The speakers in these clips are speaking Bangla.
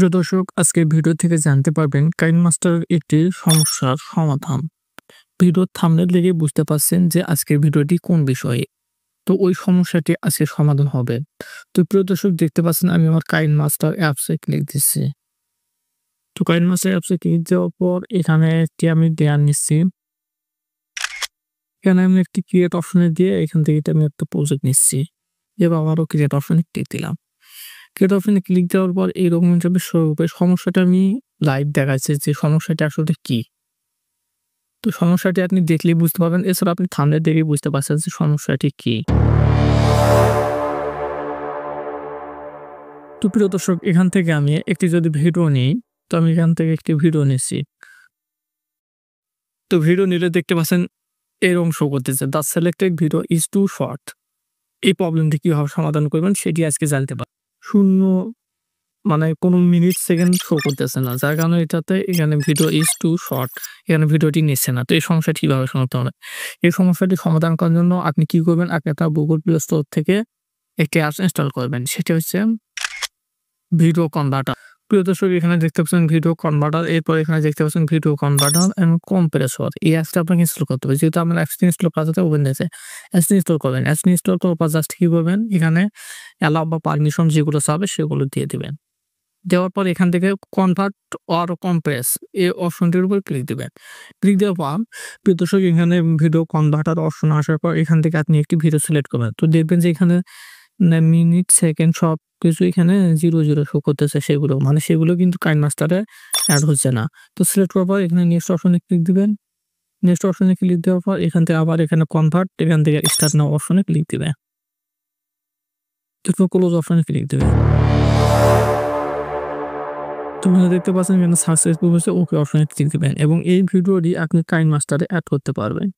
প্রিয় দর্শক, আজকের ভিডিও থেকে জানতে পারবেন কাইনমাস্টারের একটি সমস্যার সমাধান। ভিডিওর থাম্বনেল দেখে বুঝতে পারছেন যে আজকের ভিডিওটি কোন বিষয়ে। তো ওই সমস্যাটি আজকে সমাধান হবে। তো প্রিয় দর্শক, দেখতে পাচ্ছেন আমি আমার কাইনমাস্টার অ্যাপসে ক্লিক দিচ্ছি। তো কাইনমাস্টার অ্যাপসে ক্লিক দেওয়ার পর এখানে একটি আমি দেয়াল নিচ্ছি। এখানে আমি একটি ক্রিয়েট অপশনে দিয়ে এখান থেকে আমি একটা প্রজেক্ট নিচ্ছি। এবার আবারও ক্রিয়েট অপশনে ক্লিক দিলাম। ক্রিয়েট অপশনে ক্লিক দেওয়ার পর এইরকম হিসেবে শো হবে। সমস্যাটা আমি লাইভ দেখাচ্ছে যে সমস্যাটা আসলে কি। তো সমস্যাটি আপনি দেখলেই বুঝতে পারবেন। এছাড়া আপনি থাম্বনেল দেখেই বুঝতে পারছেন যে সমস্যাটি কি। তো প্রিয় দর্শক, এখান থেকে আমি একটি যদি ভিডিও নিই, তো আমি এখান থেকে একটি ভিডিও নিচ্ছি। তো ভিডিও নিলে দেখতে পাচ্ছেন এরকম শো করতেছে, the selected video is too short. এই প্রবলেমটি কিভাবে সমাধান করবেন সেটি আজকে জানতে পারবেন। শূন্য মানে কোনো মিনিট সেকেন্ড শো করতেছে না, যার কারণে এখানে ভিডিও ইজ টু শর্ট, এখানে ভিডিওটি নিচ্ছে না। তো এই সমস্যাটি কিভাবে সমাধান হবে? এই সমস্যাটি সমাধান করার জন্য আপনি কি করবেন? আপনি একটা গুগল প্লে স্টোর থেকে একটি অ্যাপস ইনস্টল করবেন, সেটি হচ্ছে ভিডিও কনভার্টার। প্রিয় দর্শক, এখানে দেখতে পাচ্ছেন ভিডিও কনভার্টার, এরপর এখানে দেখতে পাচ্ছেন ভিডিও কনভার্টার এন্ড কম্প্রেসর। এই অ্যাপসটা আপনাকে ইনস্টল করতে হবে। যেহেতু আপনার অ্যাপসটি ইনস্টল করা আছে, ওপেন দিয়েছে, অ্যাপসটি ইনস্টল করবেন। অ্যাপসটি ইনস্টল করার পর জাস্ট কি করবেন? এখানে অ্যালাউ বা পারমিশন যেগুলো চাবে সেগুলো দিয়ে দিবেন। দেওয়ার পর এখান থেকে কনভার্ট অর কম্প্রেস এই অপশনটির উপর ক্লিক দিবেন। ক্লিক দেওয়ার পর প্রিয় দর্শক, এখানে ভিডিও কনভার্টার অপশন আসার পর এখান থেকে আপনি একটি ভিডিও সিলেক্ট করবেন। তো দেখবেন যে এখানে মিনিট, সেকেন্ড সবকিছু এখানে 00 শো করতেছে, সেগুলো কিন্তু কাইনমাস্টারে এড হচ্ছে না। তো সিলেক্ট করার পর এখানে নেক্সট অপশনে ক্লিক দিবেন। নেক্সট অপশনে ক্লিক দেওয়ার পর এখান থেকে আবার এখানে কনভার্ট, এখান থেকে স্টার্ট নাও অপশনে ক্লিক দিবেন। তারপর ক্লোজ অপশনে ক্লিক দিবেন। আপনারা দেখতে পাচ্ছেন এখানে সাকসেসফুল হয়েছে, ওকে অপশনে ক্লিক দিবেন এবং এই ভিডিওটি আপনি কাইনমাস্টারে এড করতে পারবেন।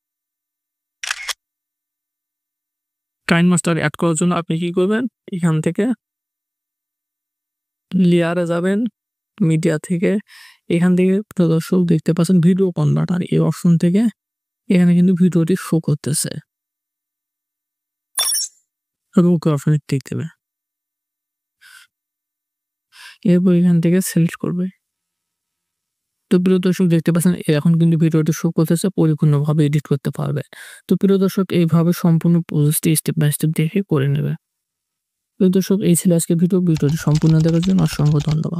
কাইনমাস্টারে এড করার জন্য আপনি কি করবেন? এখান থেকে লেয়ারে যাবেন, মিডিয়া থেকে এখান থেকে প্রিয় দর্শক দেখতে পাচ্ছেন ভিডিও কনভার্টার, এই অপশন থেকে এখানে কিন্তু ভিডিওটি শো করতেছে এবং ওকে অপশনে ক্লিক দেবে। এরপর এখান থেকে সিলেক্ট করবে। তো প্রিয় দর্শক, দেখতে পাচ্ছেন এখন কিন্তু ভিডিওটি শো করতেছে, পরিপূর্ণভাবে এডিট করতে পারবে। তো প্রিয় দর্শক, এইভাবে সম্পূর্ণ প্রসেসটি স্টেপ বাই স্টেপ দেখে করে নেবে। প্রিয় দর্শক, এই ছিল আজকের ভিডিওটি সম্পূর্ণ দেখার জন্য অসংখ্য ধন্যবাদ।